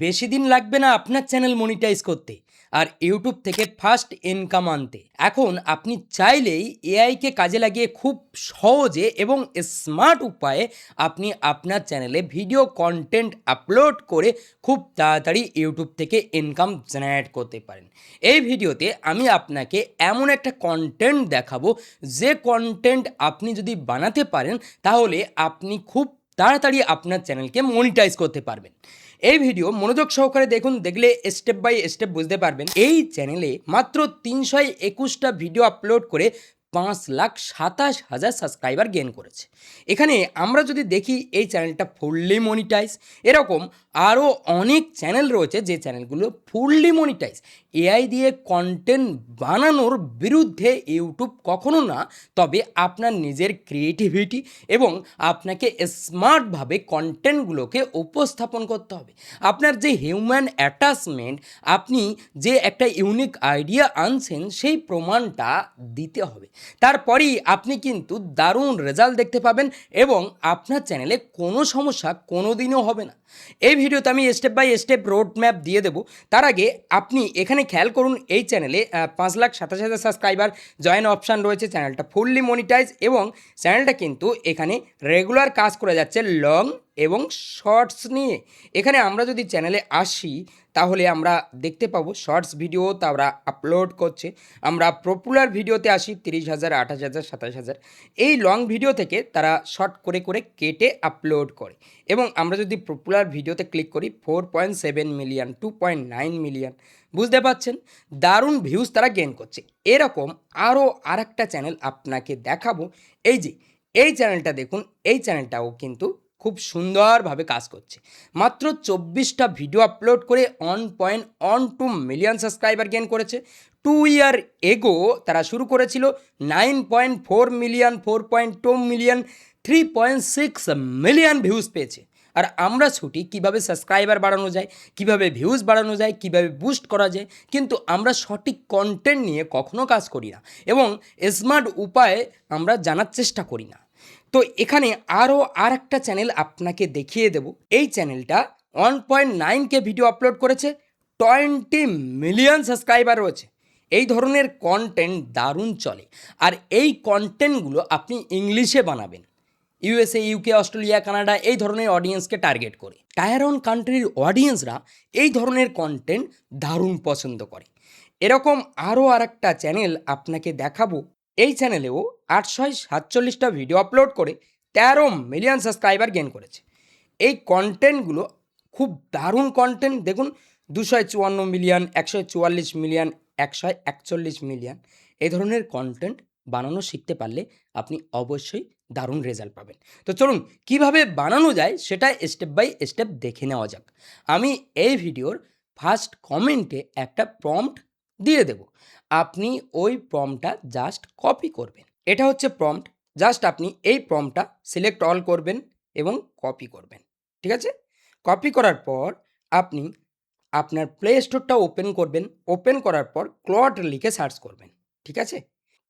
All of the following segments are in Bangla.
বেশি দিন লাগবে না আপনার চ্যানেল মনিটাইজ করতে আর ইউটিউব থেকে ফার্স্ট ইনকাম আনতে। এখন আপনি চাইলেই এআইকে কাজে লাগিয়ে খুব সহজে এবং স্মার্ট উপায়ে আপনি আপনার চ্যানেলে ভিডিও কন্টেন্ট আপলোড করে খুব তাড়াতাড়ি ইউটিউব থেকে ইনকাম জেনারেট করতে পারেন। এই ভিডিওতে আমি আপনাকে এমন একটা কন্টেন্ট দেখাবো, যে কন্টেন্ট আপনি যদি বানাতে পারেন তাহলে আপনি খুব তাড়াতাড়ি আপনার চ্যানেলকে মনিটাইজ করতে পারবেন। এই ভিডিও মনোযোগ সহকারে দেখুন, দেখলে স্টেপ বাই স্টেপ বুঝতে পারবেন। এই চ্যানেলে মাত্র 321টা ভিডিও আপলোড করে 5,27,000 সাবস্ক্রাইবার গেইন করেছে। এখানে আমরা যদি দেখি এই চ্যানেলটা ফুললি মনিটাইজ। এরকম আরও অনেক চ্যানেল রয়েছে যে চ্যানেলগুলো ফুললি মনিটাইজ। এআই দিয়ে কন্টেন্ট বানানোর বিরুদ্ধে ইউটিউব কখনো না, তবে আপনার নিজের ক্রিয়েটিভিটি এবং আপনাকে স্মার্টভাবে কন্টেন্টগুলোকে উপস্থাপন করতে হবে। আপনার যে হিউম্যান অ্যাটাচমেন্ট, আপনি যে একটা ইউনিক আইডিয়া আনছেন, সেই প্রমাণটা দিতে হবে। তারপরেই আপনি কিন্তু দারুণ রেজাল্ট দেখতে পাবেন এবং আপনার চ্যানেলে কোনো সমস্যা কোনো দিনও হবে না। এই ভিডিওতে আমি step by step road map দিয়ে দেবো। তার আগে আপনি এখানে খেয়াল করুন, এই চ্যানেলে 5,27,000 সাবস্ক্রাইবার, জয়েন অপশান রয়েছে, চ্যানেলটা ফুললি মনিটাইজ এবং চ্যানেলটা কিন্তু এখানে রেগুলার কাজ করে যাচ্ছে লং এবং শর্টস নিয়ে। এখানে আমরা যদি চ্যানেলে আসি তাহলে আমরা দেখতে পাবো শর্টস ভিডিও তারা আপলোড করছে। আমরা পপুলার ভিডিওতে আসি 30,000, 28,000, 27,000। এই লং ভিডিও থেকে তারা শর্ট করে করে কেটে আপলোড করে। এবং আমরা যদি পপুলার ভিডিওতে ক্লিক করি 4.7 মিলিয়ন, 2.9 মিলিয়ন। বুঝতে পারছেন, দারুণ ভিউজ তারা গেইন করছে। এরকম আরও আরেকটা চ্যানেল আপনাকে দেখাবো। এই যে এই চ্যানেলটা দেখুন, এই চ্যানেলটাও কিন্তু খুব সুন্দরভাবে কাজ করছে। মাত্র 24টা ভিডিও আপলোড করে 1.12 মিলিয়ন সাবস্ক্রাইবার গেইন করেছে। 2 ইয়ার এগো তারা শুরু করেছিল 9.4 মিলিয়ন, 4.2 মিলিয়ন, 3.6 মিলিয়ন ভিউজ পেয়েছে। আর আমরা ছুটি কিভাবে সাবস্ক্রাইবার বাড়ানো যায়, কিভাবে ভিউজ বাড়ানো যায়, কিভাবে বুস্ট করা যায়, কিন্তু আমরা সঠিক কন্টেন্ট নিয়ে কখনো কাজ করি না এবং স্মার্ট উপায়ে আমরা জানার চেষ্টা করি না। তো এখানে আরও আর একটা চ্যানেল আপনাকে দেখিয়ে দেব। এই চ্যানেলটা 1.9K ভিডিও আপলোড করেছে, 20 মিলিয়ন সাবস্ক্রাইবার রয়েছে। এই ধরনের কন্টেন্ট দারুণ চলে আর এই কন্টেন্টগুলো আপনি ইংলিশে বানাবেন। ইউএসএ, ইউকে, অস্ট্রেলিয়া, কানাডা এই ধরনের অডিয়েন্সকে টার্গেট করে। টায়ার ওয়ান কান্ট্রির অডিয়েন্সরা এই ধরনের কন্টেন্ট দারুণ পছন্দ করে। এরকম আরও আরেকটা চ্যানেল আপনাকে দেখাবো। এই চ্যানেলেও 847টা ভিডিও আপলোড করে 13 মিলিয়ন সাবস্ক্রাইবার গেইন করেছে। এই কন্টেন্টগুলো খুব দারুণ কন্টেন্ট। দেখুন, 254 মিলিয়ন, 144 মিলিয়ন, 141 মিলিয়ন। এই ধরনের কন্টেন্ট বানানো শিখতে পারলে আপনি অবশ্যই দারুণ রেজাল্ট পাবেন। তো চলুন কিভাবে বানানো যায় সেটা স্টেপ বাই স্টেপ দেখে নেওয়া যাক। আমি এই ভিডিওর ফার্স্ট কমেন্টে একটা প্রম্পট দিয়ে দেব। আপনি ওই প্রম্পটটা জাস্ট কপি করবেন। এটা হচ্ছে প্রম্পট। জাস্ট আপনি এই প্রম্পটটা সিলেক্ট অল করবেন এবং কপি করবেন। ঠিক আছে? কপি করার পর আপনি আপনার প্লে স্টোরটা ওপেন করবেন। ওপেন করার পর ক্লড লিখে সার্চ করবেন। ঠিক আছে?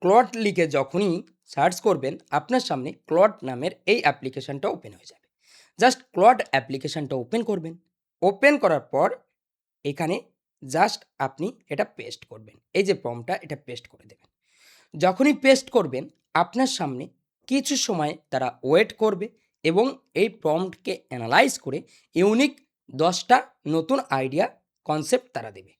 ক্লড লিখে যখনই সার্চ করবেন, আপনার সামনে ক্লড নামের এই অ্যাপ্লিকেশনটা ওপেন হয়ে যাবে। জাস্ট ক্লড অ্যাপ্লিকেশনটা ওপেন করবেন। ওপেন করার পর এখানে জাস্ট আপনি এটা পেস্ট করবেন। এই যে প্রম্পটটা, এটা পেস্ট করে দেবেন। যখনই পেস্ট করবেন, আপনার সামনে কিছু সময় তারা ওয়েট করবে এবং এই প্রম্পটকে অ্যানালাইজ করে ইউনিক 10টা নতুন আইডিয়া কনসেপ্ট তারা দেবে।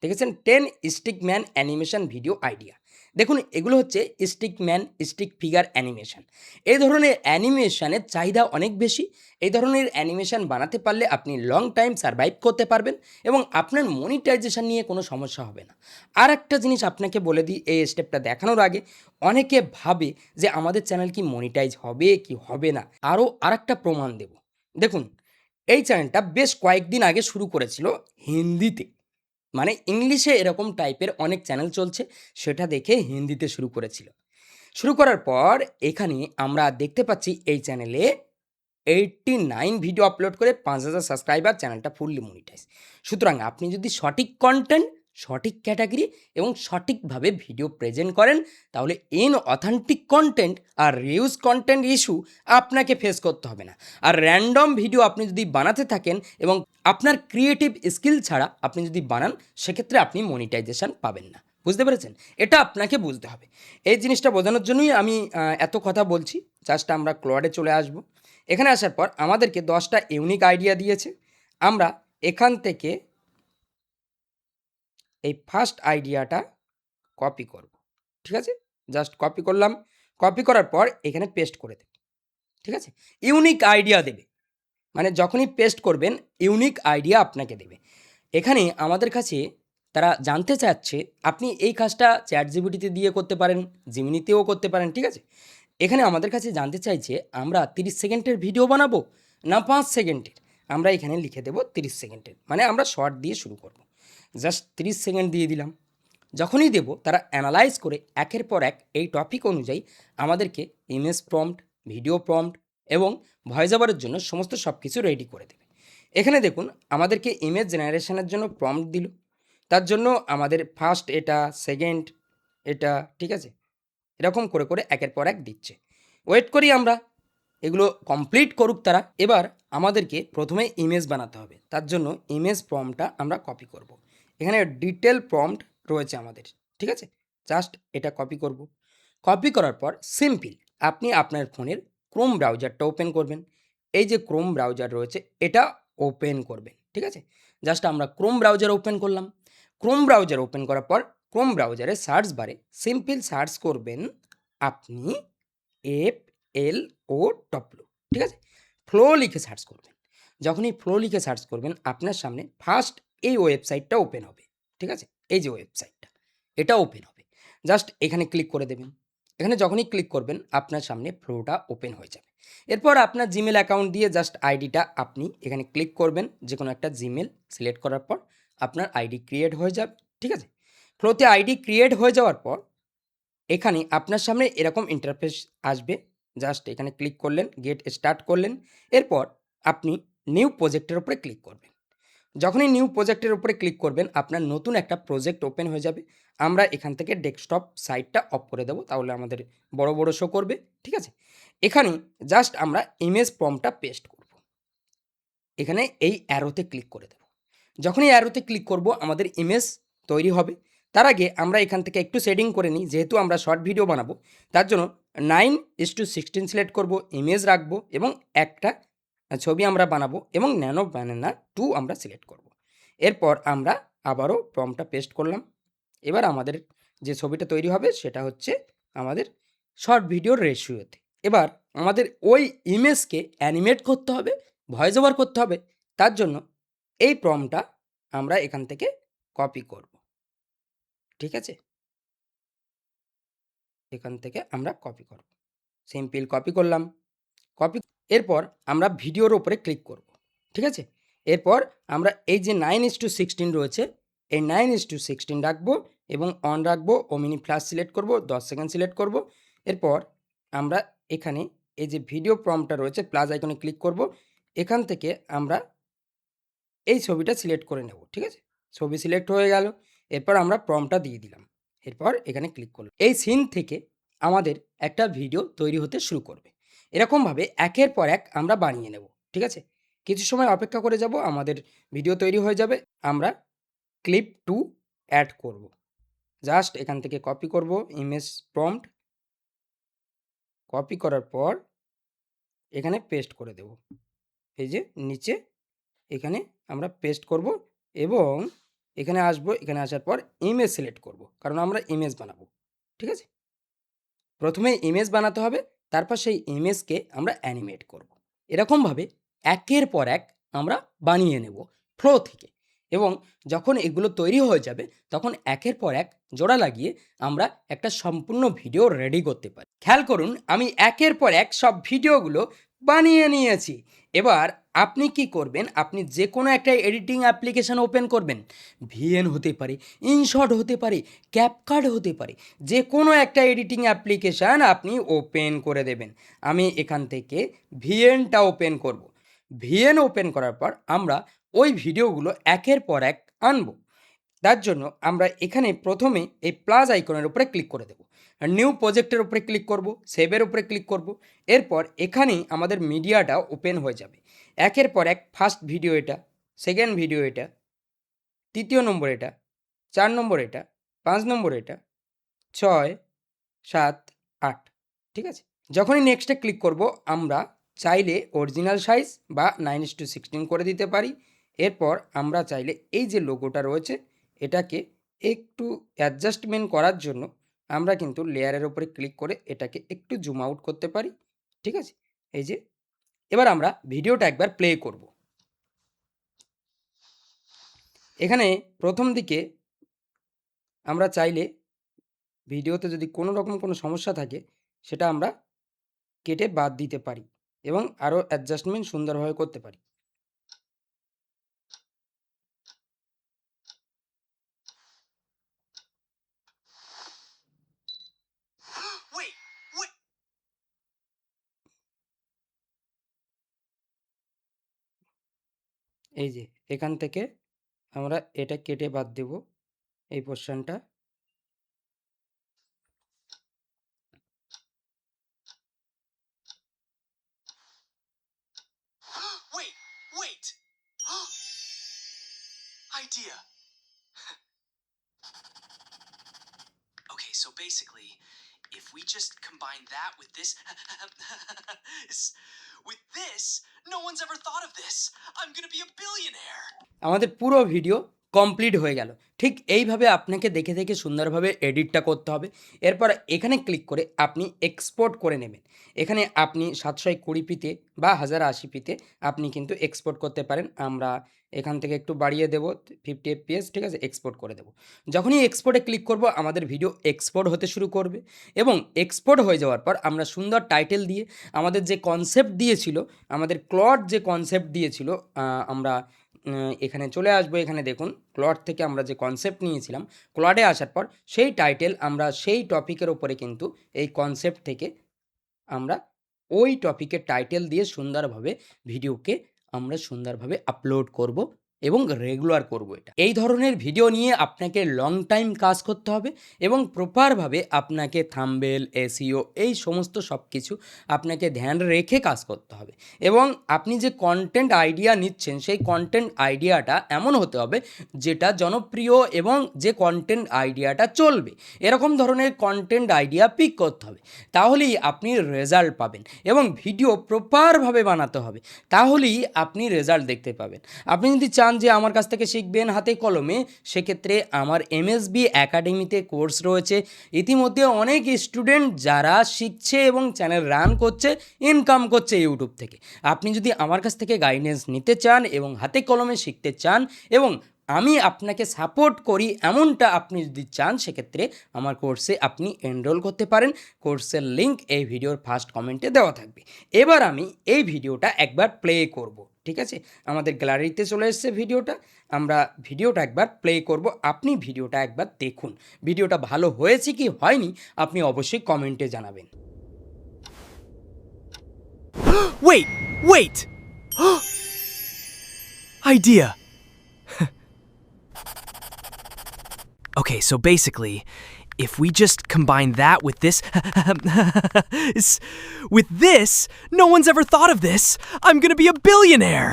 দেখেছেন, 10 stick man animation video idea. দেখুন, এগুলো হচ্ছে stick man, stick figure animation. এই ধরনের অ্যানিমেশনের চাহিদা অনেক বেশি। এই ধরনের অ্যানিমেশন বানাতে পারলে আপনি লং টাইম সারভাইভ করতে পারবেন এবং আপনার মনিটাইজেশন নিয়ে কোনো সমস্যা হবে না। আর একটা জিনিস আপনাকে বলে দিই, এই স্টেপটা দেখানোর আগে অনেকে ভাবে যে আমাদের চ্যানেল কি মনিটাইজ হবে কি হবে না। আরও আরেকটা প্রমাণ দেব। দেখুন, এই চ্যানেলটা বেশ কয়েকদিন আগে শুরু করেছিল হিন্দিতে। মানে ইংলিশে এরকম টাইপের অনেক চ্যানেল চলছে, সেটা দেখে হিন্দিতে শুরু করেছিল। শুরু করার পর এখানে আমরা দেখতে পাচ্ছি এই চ্যানেলে 89 ভিডিও আপলোড করে 5,000 সাবস্ক্রাইবার, চ্যানেলটা ফুললি মনিটাইজ। সুতরাং আপনি যদি সঠিক কন্টেন্ট সঠিক ক্যাটাগরি এবং সঠিকভাবে ভিডিও প্রেজেন্ট করেন, তাহলে অথেন্টিক কন্টেন্ট আর রিউজ কন্টেন্ট ইস্যু আপনাকে ফেস করতে হবে না। আর র্যান্ডম ভিডিও আপনি যদি বানাতে থাকেন এবং আপনার ক্রিয়েটিভ স্কিল ছাড়া আপনি যদি বানান, সেক্ষেত্রে আপনি মনিটাইজেশন পাবেন না। বুঝতে পেরেছেন? এটা আপনাকে বুঝতে হবে। এই জিনিসটা বোঝানোর জন্যই আমি এত কথা বলছি। জাস্ট আমরা ক্লডে চলে আসব। এখানে আসার পর আমাদেরকে 10টা ইউনিক আইডিয়া দিয়েছে। আমরা এখান থেকে এই ফার্স্ট আইডিয়াটা কপি করব। ঠিক আছে? জাস্ট কপি করলাম। কপি করার পর এখানে পেস্ট করে দেব। ঠিক আছে? ইউনিক আইডিয়া দেবে। মানে যখনই পেস্ট করবেন ইউনিক আইডিয়া আপনাকে দেবে। এখানে আমাদের কাছে তারা জানতে চাচ্ছে আপনি এই কাজটা চ্যাটজিপিটিতে দিয়ে করতে পারেন, জিমিনিতেও করতে পারেন। ঠিক আছে? এখানে আমাদের কাছে জানতে চাইছে আমরা 30 সেকেন্ডের ভিডিও বানাবো না 5 সেকেন্ডের। আমরা এখানে লিখে দেব 30 সেকেন্ডের, মানে আমরা শর্ট দিয়ে শুরু করব। জাস্ট 30 সেকেন্ড দিয়ে দিলাম। যখনই দেব তারা অ্যানালাইজ করে একের পর এক এই টপিক অনুযায়ী আমাদেরকে ইমেজ প্রম্পট, ভিডিও প্রম্পট এবং ভয়েস ওভারের জন্য সমস্ত সব কিছু রেডি করে দেবে। এখানে দেখুন আমাদেরকে ইমেজ জেনারেশনের জন্য প্রম্পট দিল। তার জন্য আমাদের ফার্স্ট এটা, সেকেন্ড এটা, ঠিক আছে? এরকম করে করে একের পর এক দিচ্ছে। ওয়েট করি আমরা, এগুলো কমপ্লিট করুক তারা। এবার আমাদেরকে প্রথমে ইমেজ বানাতে হবে। তার জন্য ইমেজ প্রম্পটটা আমরা কপি করব। এখানে ডিটেল প্রম্পট রয়েছে আমাদের। ঠিক আছে? জাস্ট এটা কপি করব। কপি করার পর সিম্পল আপনি আপনার ফোনের ক্রোম ব্রাউজারটা ওপেন করবেন। এই যে ক্রোম ব্রাউজার রয়েছে এটা ওপেন করবেন। ঠিক আছে? জাস্ট আমরা ক্রোম ব্রাউজার ওপেন করলাম। ক্রোম ব্রাউজার ওপেন করার পর ক্রোম ব্রাউজারে সার্চ বারে সিম্পল সার্চ করবেন আপনি FLOW। ঠিক আছে? ফ্লো লিখে সার্চ করবেন। যখনই ফ্লো লিখে সার্চ করবেন আপনার সামনে ফার্স্ট এই ওয়েবসাইটটা ওপেন হবে। ঠিক আছে? এই যে ওয়েবসাইটটা, এটা ওপেন হবে। জাস্ট এখানে ক্লিক করে দেবেন। এখানে যখনই ক্লিক করবেন আপনার সামনে ফ্লোটা ওপেন হয়ে যাবে। এরপর আপনার জিমেল অ্যাকাউন্ট দিয়ে জাস্ট আইডিটা আপনি এখানে ক্লিক করবেন। যে কোনো একটা জিমেল সিলেক্ট করার পর আপনার আইডি ক্রিয়েট হয়ে যাবে। ঠিক আছে? ফ্লোতে আইডি ক্রিয়েট হয়ে যাওয়ার পর এখানে আপনার সামনে এরকম ইন্টারফেস আসবে। জাস্ট এখানে ক্লিক করলেন, গেট স্টার্ট করলেন। এরপর আপনি নিউ প্রজেক্টের উপরে ক্লিক করবেন। যখনই নিউ প্রজেক্টের উপরে ক্লিক করবেন আপনার নতুন একটা প্রজেক্ট ওপেন হয়ে যাবে। আমরা এখান থেকে ডেস্কটপ সাইটটা অফ করে দেবো, তাহলে আমাদের বড় বড় শো করবে। ঠিক আছে? এখানে জাস্ট আমরা ইমেজ প্রম্পটটা পেস্ট করব। এখানে এই অ্যারোতে ক্লিক করে দেব। যখনই অ্যারোতে ক্লিক করব আমাদের ইমেজ তৈরি হবে। তার আগে আমরা এখান থেকে একটু সেটিং করে নিই, যেহেতু আমরা শর্ট ভিডিও বানাবো তার জন্য 9:16 সিলেক্ট করব, ইমেজ রাখবো এবং একটা ছবি আমরা বানাবো এবং ন্যানো ব্যানানা 2 আমরা সিলেক্ট করব। এরপর আমরা আবারও প্রম্পটটা পেস্ট করলাম। এবার আমাদের যে ছবিটা তৈরি হবে সেটা হচ্ছে আমাদের শর্ট ভিডিওর রেশিওতে। এবার আমাদের ওই ইমেজকে অ্যানিমেট করতে হবে, ভয়েস ওভার করতে হবে। তার জন্য এই প্রম্পটটা আমরা এখান থেকে কপি করব। ঠিক আছে? এখান থেকে আমরা কপি করব। সিম্পল কপি করলাম। কপি এরপর আমরা ভিডিওর উপরে ক্লিক করব। ঠিক আছে? এরপর আমরা এই যে 9:16 রয়েছে এই 9:16 রাখবো এবং অন রাখবো। ওমিনি ফ্ল্যাশ সিলেক্ট করব, 10 সেকেন্ড সিলেক্ট করব। এরপর আমরা এখানে এই যে ভিডিও প্রম্পটটা রয়েছে প্লাস আইকনে ক্লিক করব। এখান থেকে আমরা এই ছবিটা সিলেক্ট করে নেব। ঠিক আছে? ছবি সিলেক্ট হয়ে গেল। এরপর আমরা প্রম্পটটা দিয়ে দিলাম। এরপর এখানে ক্লিক করলাম। এই সিন থেকে আমাদের একটা ভিডিও তৈরি হতে শুরু করবে। এরকমভাবে একের পর এক আমরা বানিয়ে নেব। ঠিক আছে? কিছু সময় অপেক্ষা করে যাব, আমাদের ভিডিও তৈরি হয়ে যাবে। আমরা ক্লিপ 2 অ্যাড করব। জাস্ট এখান থেকে কপি করব ইমেজ প্রম্পট। কপি করার পর এখানে পেস্ট করে দেব। এই যে নিচে এখানে আমরা পেস্ট করব এবং এখানে আসবো। এখানে আসার পর ইমেজ সিলেক্ট করব, কারণ আমরা ইমেজ বানাবো। ঠিক আছে? প্রথমে ইমেজ বানাতে হবে, তারপর সেই ইমেজকে আমরা অ্যানিমেট করব। এরকমভাবে একের পর এক আমরা বানিয়ে নেব ফ্লো থেকে। এবং যখন এগুলো তৈরি হয়ে যাবে তখন একের পর এক জোড়া লাগিয়ে আমরা একটা সম্পূর্ণ ভিডিও রেডি করতে পারি। খেয়াল করুন আমি একের পর এক সব ভিডিওগুলো বানিয়ে নিয়েছি। এবার আপনি কি করবেন, আপনি যে কোনো একটা এডিটিং অ্যাপ্লিকেশান ওপেন করবেন। ভিএন হতে পারে, ইনশট হতে পারে, ক্যাপকাট হতে পারে, যে কোনো একটা এডিটিং অ্যাপ্লিকেশান আপনি ওপেন করে দেবেন। আমি এখান থেকে ভিএনটা ওপেন করব। ভিএন ওপেন করার পর আমরা ওই ভিডিওগুলো একের পর এক আনবো। তার জন্য আমরা এখানে প্রথমে এই প্লাস আইকনের উপরে ক্লিক করে দেবো, নিউ প্রজেক্টের উপরে ক্লিক করব, সেভের উপরে ক্লিক করব। এরপর এখানেই আমাদের মিডিয়াটা ওপেন হয়ে যাবে। একের পর এক ফার্স্ট ভিডিও এটা, সেকেন্ড ভিডিও এটা, তৃতীয় নম্বর এটা, 4 নম্বর এটা, 5 নম্বর এটা, 6, 7, 8, ঠিক আছে? যখনই নেক্সটে ক্লিক করব আমরা চাইলে অরিজিনাল সাইজ বা 9:16 করে দিতে পারি। এরপর আমরা চাইলে এই যে লোগোটা রয়েছে এটাকে একটু অ্যাডজাস্টমেন্ট করার জন্য আমরা কিন্তু লেয়ারের উপরে ক্লিক করে এটাকে একটু জুম আউট করতে পারি, ঠিক আছে? এই যে এবার আমরা ভিডিওটা একবার প্লে করব। এখানে প্রথম দিকে আমরা চাইলে ভিডিওতে যদি কোনো রকম কোনো সমস্যা থাকে সেটা আমরা কেটে বাদ দিতে পারি এবং আরও অ্যাডজাস্টমেন্ট সুন্দরভাবে করতে পারি। Wait, wait. এই যে এখান থেকে আমরা এটা কেটে বাদ দেব, এই পোর্শনটা। Wait, wait. Idea. Okay, so basically, if we just combine that with this, with this, no one's ever thought of this. I'm gonna be a billionaire. আমাদের পুরো ভিডিও কমপ্লিট হয়ে গেল। ঠিক এইভাবে আপনাকে দেখে দেখে সুন্দরভাবে এডিটটা করতে হবে। এরপর এখানে ক্লিক করে আপনি এক্সপোর্ট করে নেবেন। এখানে আপনি 720p বা 1080p আপনি কিন্তু এক্সপোর্ট করতে পারেন। আমরা এখান থেকে একটু বাড়িয়ে দেব 50 fps, ঠিক আছে? এক্সপোর্ট করে দেব। যখনই এক্সপোর্টে ক্লিক করব আমাদের ভিডিও এক্সপোর্ট হতে শুরু করবে এবং এক্সপোর্ট হয়ে যাওয়ার পর আমরা সুন্দর টাইটেল দিয়ে আমাদের যে কনসেপ্ট দিয়েছিল, আমাদের ক্লড যে কনসেপ্ট দিয়েছিল, আমরা এখানে চলে আসবো। এখানে দেখুন ক্লড থেকে আমরা যে কনসেপ্ট নিয়েছিলাম, ক্লডে আসার পর সেই টাইটেল আমরা সেই টপিকের ওপরে কিন্তু এই কনসেপ্ট থেকে আমরা ওই টপিকের টাইটেল দিয়ে সুন্দরভাবে ভিডিওকে আমরা সুন্দরভাবে আপলোড করব এবং রেগুলার করব এটা। এই ধরনের ভিডিও নিয়ে আপনাকে লং টাইম কাজ করতে হবে এবং প্রপারভাবে আপনাকে থাম্বনেল, এসইও এই সমস্ত সব কিছু আপনাকে ধ্যান রেখে কাজ করতে হবে এবং আপনি যে কন্টেন্ট আইডিয়া নিচ্ছেন সেই কন্টেন্ট আইডিয়াটা এমন হতে হবে যেটা জনপ্রিয় এবং যে কন্টেন্ট আইডিয়াটা চলবে এরকম ধরনের কন্টেন্ট আইডিয়া পিক করতে হবে। তাহলেই আপনি রেজাল্ট পাবেন এবং ভিডিও প্রপারভাবে বানাতে হবে, তাহলেই আপনি রেজাল্ট দেখতে পাবেন। আপনি যদি চান যে আমার কাছ থেকে শিখবেন হাতে কলমে, সেক্ষেত্রে আমার এমএসবি একাডেমিতে কোর্স রয়েছে। ইতিমধ্যে অনেক স্টুডেন্ট যারা শিখছে এবং চ্যানেল রান করছে, ইনকাম করছে ইউটিউব থেকে। আপনি যদি আমার কাছ থেকে গাইডেন্স নিতে চান এবং হাতে কলমে শিখতে চান এবং আমি আপনাকে সাপোর্ট করি এমনটা আপনি যদি চান, সেক্ষেত্রে আমার কোর্সে আপনি এনরোল করতে পারেন। কোর্সের লিঙ্ক এই ভিডিওর ফার্স্ট কমেন্টে দেওয়া থাকবে। এবার আমি এই ভিডিওটা একবার প্লে করব, ঠিক আছে? আমাদের গ্যালারিতে চলে এসেছে ভিডিওটা, আমরা ভিডিওটা একবার প্লে করব। আপনি ভিডিওটা একবার দেখুন, ভিডিওটা ভালো হয়েছে কি হয়নি আপনি অবশ্যই কমেন্টে জানাবেন। Wait, wait. Idea. Okay, so basically, if we just combine that with this, no one's ever thought of this. I'm gonna be a billionaire.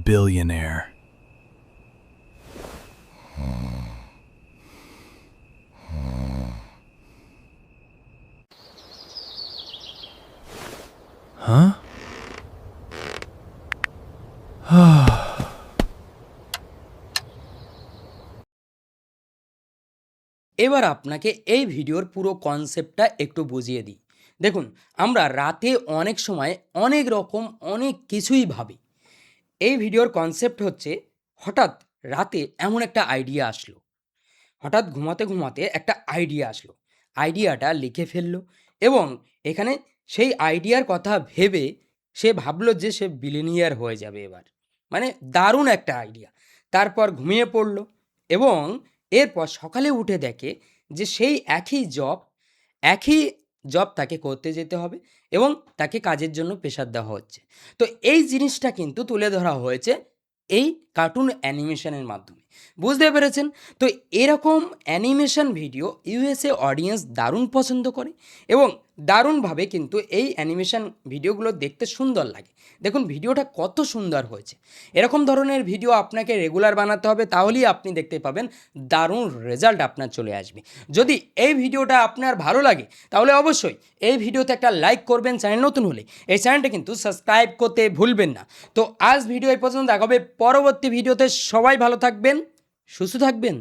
Billionaire. Huh? এবার আপনাকে এই ভিডিওর পুরো কনসেপ্টটা একটু বুঝিয়ে দিই। দেখুন, আমরা রাতে অনেক সময় অনেক রকম অনেক কিছুই ভাবি। এই ভিডিওর কনসেপ্ট হচ্ছে, হঠাৎ রাতে এমন একটা আইডিয়া আসলো, হঠাৎ ঘুমাতে ঘুমাতে একটা আইডিয়া আসলো, আইডিয়াটা লিখে ফেললো এবং এখানে সেই আইডিয়ার কথা ভেবে সে ভাবলো যে সে বিলিনিয়ার হয়ে যাবে এবার, মানে দারুণ একটা আইডিয়া। তারপর ঘুমিয়ে পড়লো এবং এরপর সকালে উঠে দেখে যে সেই একই জব তাকে করতে যেতে হবে এবং তাকে কাজের জন্য প্রেশার দেওয়া হচ্ছে। তো এই জিনিসটা কিন্তু তুলে ধরা হয়েছে এই কার্টুন অ্যানিমেশনের মাধ্যমে। বুঝতে পেরেছেন? তো এরকম অ্যানিমেশন ভিডিও ইউএসএ অডিয়েন্স দারুণ পছন্দ করে এবং দারুণভাবে কিন্তু এই অ্যানিমেশন ভিডিওগুলো দেখতে সুন্দর লাগে। দেখুন ভিডিওটা কত সুন্দর হয়েছে। এরকম ধরনের ভিডিও আপনাকে রেগুলার বানাতে হবে, তাহলেই আপনি দেখতে পাবেন দারুণ রেজাল্ট আপনার চলে আসবে। যদি এই ভিডিওটা আপনার ভালো লাগে তাহলে অবশ্যই এই ভিডিওতে একটা লাইক করবেন, চ্যানেল নতুন হলে এই চ্যানেলটা কিন্তু সাবস্ক্রাইব করতে ভুলবেন না। তো আজ ভিডিও এই পর্যন্ত, দেখাবে পরবর্তী ভিডিওতে। সবাই ভালো থাকবেন, সুস্থ থাকবেন।